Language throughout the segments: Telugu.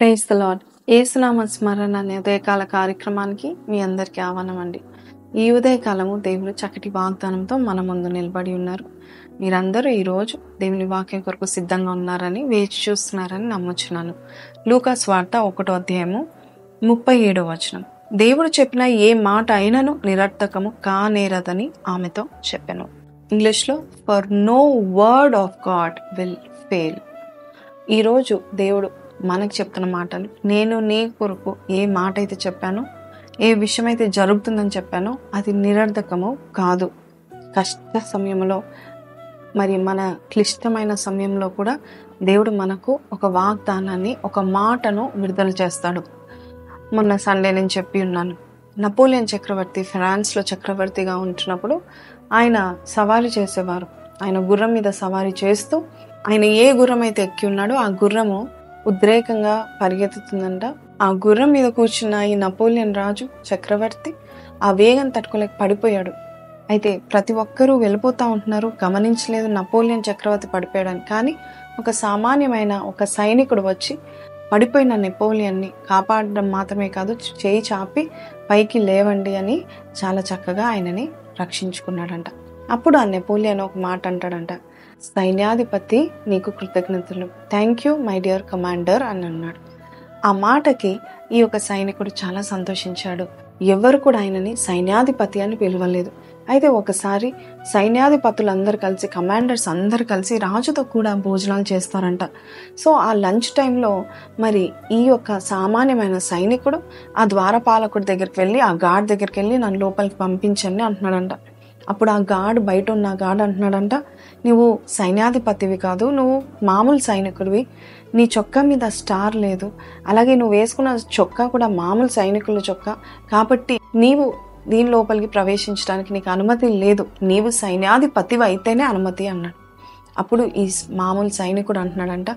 Praise the lord. యేసునామ స్మరణ అనే ఉదయకాల కార్యక్రమానికి మీ అందరికీ ఆహ్వానం అండి. ఈ ఉదయకాలము దేవుడు చక్కటి వాగ్దానంతో మన ముందు నిలబడి ఉన్నారు. మీరందరూ ఈరోజు దేవుని వాక్యం కొరకు సిద్ధంగా ఉన్నారని, వేచి చూస్తున్నారని నమ్ముచున్నాను. లూకా సువార్త 1:37 దేవుడు చెప్పిన ఏ మాట అయినను నిరర్థకము కానేరదని ఆమెతో చెప్పెను. ఇంగ్లీష్లో, for no word of God will fail. ఈరోజు దేవుడు మనకు చెప్తున్న మాటలు, నేను నీ కొరకు ఏ మాట అయితే చెప్పానో, ఏ విషయం అయితే జరుగుతుందని చెప్పానో అది నిరర్ధకము కాదు. కష్ట సమయంలో, మరి మన క్లిష్టమైన సమయంలో కూడా దేవుడు మనకు ఒక వాగ్దానాన్ని, ఒక మాటను విడుదల చేస్తాడు. మొన్న సండే నేను చెప్పి ఉన్నాను, నపోలియన్ చక్రవర్తి ఫ్రాన్స్లో చక్రవర్తిగా ఉంటున్నప్పుడు ఆయన సవారీ చేసేవారు. ఆయన గుర్రం మీద సవారీ చేస్తూ, ఆయన ఏ గుర్రం అయితే ఎక్కి ఉన్నాడో ఆ గుర్రము ఉద్రేకంగా పరిగెత్తుతుందంట. ఆ గుర్రం మీద కూర్చున్న ఈ నపోలియన్ రాజు చక్రవర్తి ఆ వేగం తట్టుకోలేక పడిపోయాడు. అయితే ప్రతి ఒక్కరూ వెళ్ళిపోతూ ఉంటున్నారు, గమనించలేదు నపోలియన్ చక్రవర్తి పడిపోయాడని. కానీ ఒక సామాన్యమైన ఒక సైనికుడు వచ్చి పడిపోయిన నెపోలియన్ని కాపాడడం మాత్రమే కాదు, చేయి చాపి పైకి లేవండి అని చాలా చక్కగా ఆయనని రక్షించుకున్నాడంట. అప్పుడు ఆ నెపోలియన్ ఒక మాట అంటాడంట, సైన్యాధిపతి నీకు కృతజ్ఞతలు, thank you my dear commander అని అన్నాడు. ఆ మాటకి ఈ యొక్క సైనికుడు చాలా సంతోషించాడు. ఎవరు కూడా ఆయనని సైన్యాధిపతి అని పిలవలేదు. అయితే ఒకసారి సైన్యాధిపతులందరూ కలిసి, కమాండర్స్ అందరు కలిసి రాజుతో కూడా భోజనాలు చేస్తారంట. సో ఆ లంచ్ టైంలో మరి ఈ యొక్క సామాన్యమైన సైనికుడు ఆ ద్వారపాలకుడి దగ్గరికి వెళ్ళి, ఆ గార్డ్ దగ్గరికి వెళ్ళి నన్ను లోపలికి పంపించండి అంటున్నాడంట. అప్పుడు ఆ గార్డ్, బయట ఉన్న గార్డ్ అంటున్నాడంట, నువ్వు సైన్యాధిపతివి కాదు, నువ్వు మామూలు సైనికుడివి, నీ చొక్కా మీద స్టార్ లేదు, అలాగే నువ్వు వేసుకున్న చొక్కా కూడా మామూలు సైనికుల చొక్కా, కాబట్టి నీవు దీని లోపలికి ప్రవేశించడానికి నీకు అనుమతి లేదు, నీవు సైన్యాధిపతివి అయితేనే అనుమతి అన్నాడు. అప్పుడు ఈ మామూలు సైనికుడు అంటున్నాడంట,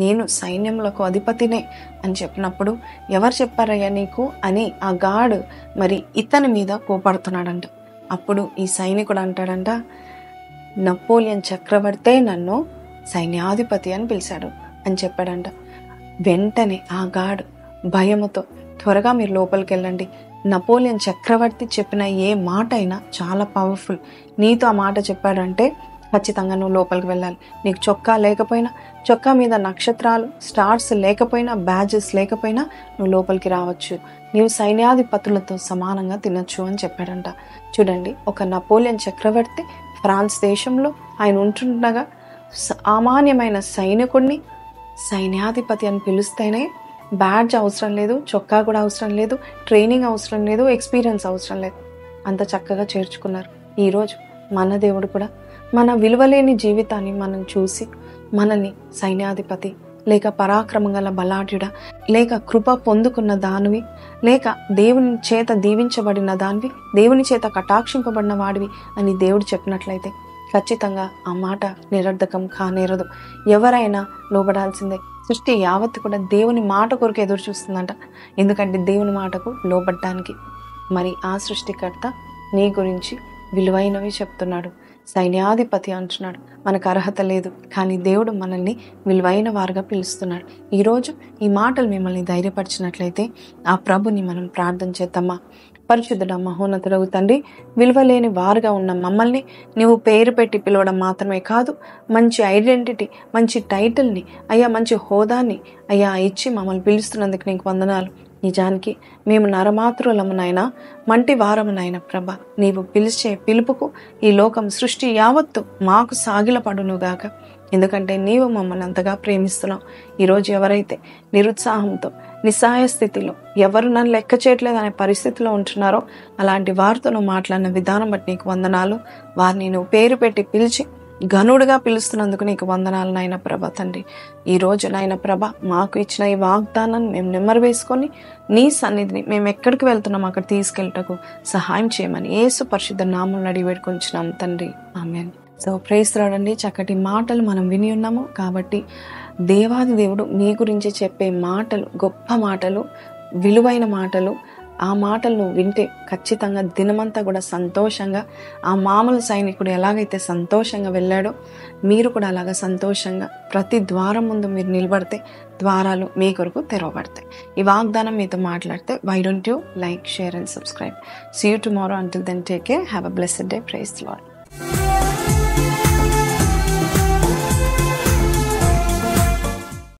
నేను సైన్యంలోకి అధిపతినే అని చెప్పినప్పుడు, ఎవరు చెప్పారయ్యా నీకు అని ఆ గార్డ్ మరి ఇతని మీద కోపడుతున్నాడంట. అప్పుడు ఈ సైనికుడు అంటాడంట, నపోలియన్ చక్రవర్తే నన్ను సైన్యాధిపతి అని పిలిచాడు అని చెప్పాడంట. వెంటనే ఆ గార్డ్ భయముతో, త్వరగా మీరు లోపలికి వెళ్ళండి, నపోలియన్ చక్రవర్తి చెప్పిన ఏ మాట అయినా చాలా పవర్ఫుల్, నీతో ఆ మాట చెప్పాడంటే ఖచ్చితంగా నువ్వు లోపలికి వెళ్ళాలి. నీకు చొక్కా లేకపోయినా, చొక్కా మీద నక్షత్రాలు, స్టార్స్ లేకపోయినా, బ్యాజెస్ లేకపోయినా నువ్వు లోపలికి రావచ్చు, నీవు సైన్యాధిపతులతో సమానంగా తినొచ్చు అని చెప్పాడంట. చూడండి, ఒక నపోలియన్ చక్రవర్తి ఫ్రాన్స్ దేశంలో ఆయన ఉంటుండగా సామాన్యమైన సైనికుడిని సైన్యాధిపతి అని పిలుస్తేనే బ్యాడ్జ్ అవసరం లేదు, చొక్కా కూడా అవసరం లేదు, ట్రైనింగ్ అవసరం లేదు, ఎక్స్పీరియన్స్ అవసరం లేదు, అంత చక్కగా చేర్చుకున్నారు. ఈరోజు మన దేవుడు కూడా మన విలువలేని జీవితాన్ని మనం చూసి మనల్ని సైన్యాధిపతి, లేక పరాక్రమం గల బలాఢ్యుడా, లేక కృప పొందుకున్న దానివి, లేక దేవుని చేత దీవించబడిన దానివి, దేవుని చేత కటాక్షింపబడిన వాడివి అని దేవుడు చెప్పినట్లయితే ఖచ్చితంగా ఆ మాట నిరర్ధకం కానేరదు. ఎవరైనా లోబడాల్సిందే. సృష్టి యావత్తు కూడా దేవుని మాట కొరకు ఎదురు చూస్తుందంట. ఎందుకంటే దేవుని మాటకు లోబడ్డానికి. మరి ఆ సృష్టికర్త నీ గురించి విలువైనవి చెప్తున్నాడు, సైన్యాధిపతి అంటున్నాడు. మనకు అర్హత లేదు, కానీ దేవుడు మనల్ని విలువైన వారుగా పిలుస్తున్నాడు. ఈరోజు ఈ మాటలు మిమ్మల్ని ధైర్యపరిచినట్లయితే ఆ ప్రభుని మనం ప్రార్థన చేద్దామా. పరిశుద్ధుడ మహోన్నతుడగు తండ్రి, విలువలేని వారుగా ఉన్న మమ్మల్ని నువ్వు పేరు పెట్టి పిలవడం మాత్రమే కాదు, మంచి ఐడెంటిటీ, మంచి టైటిల్ని అయ్యా, మంచి హోదాని అయ్యా ఇచ్చి మమ్మల్ని పిలుస్తున్నందుకు నీకు వందనాలు. నిజానికి మేము నరమాతృలమునైనా, మంటి వారమునైనా ప్రభ, నీవు పిలిచే పిలుపుకు ఈ లోకం, సృష్టి యావత్తు మాకు సాగిలపడునుగాక. ఎందుకంటే నీవు మమ్మల్ని అంతగా ప్రేమిస్తున్నావు. ఈరోజు ఎవరైతే నిరుత్సాహంతో, నిస్సహాయ స్థితిలో, ఎవరు నన్ను లెక్క చేయట్లేదు అనే పరిస్థితిలో ఉంటున్నారో అలాంటి వారితో నువ్వు మాట్లాడిన విధానం బట్టి నీకు వందనాలు. వారిని నువ్వు పేరు పెట్టి పిలిచి ఘనుడుగా పిలుస్తున్నందుకు నీకు వందనాలు నాయన ప్రభ తండ్రి. ఈరోజు నాయన ప్రభ, మాకు ఇచ్చిన ఈ వాగ్దానాన్ని మేము నెమ్మరు వేసుకొని నీ సన్నిధిని మేము ఎక్కడికి వెళ్తున్నాం అక్కడ తీసుకెళ్ళటకు సహాయం చేయమని యేసు పరిశుద్ధ నామములో అడిగి వేడుకొంచున్నాం తండ్రి, ఆమేన్. సో ప్రైజ్ ది లార్డ్ అండి. చక్కటి మాటలు మనం విని ఉన్నాము కాబట్టి దేవాది దేవుడు మీ గురించి చెప్పే మాటలు గొప్ప మాటలు, విలువైన మాటలు, ఆ మాటలు నువ్వు వింటే ఖచ్చితంగా దినమంతా కూడా సంతోషంగా, ఆ మామూలు సైనికుడు ఎలాగైతే సంతోషంగా వెళ్ళాడో మీరు కూడా అలాగా సంతోషంగా ప్రతి ద్వారం ముందు మీరు నిలబడితే ద్వారాలు మీ కొరకు తెరవబడతాయి. ఈ వాగ్దానం మీతో మాట్లాడితే why don't you like, share and subscribe. See you tomorrow. Until then take care. Have a blessed day. Praise the lord.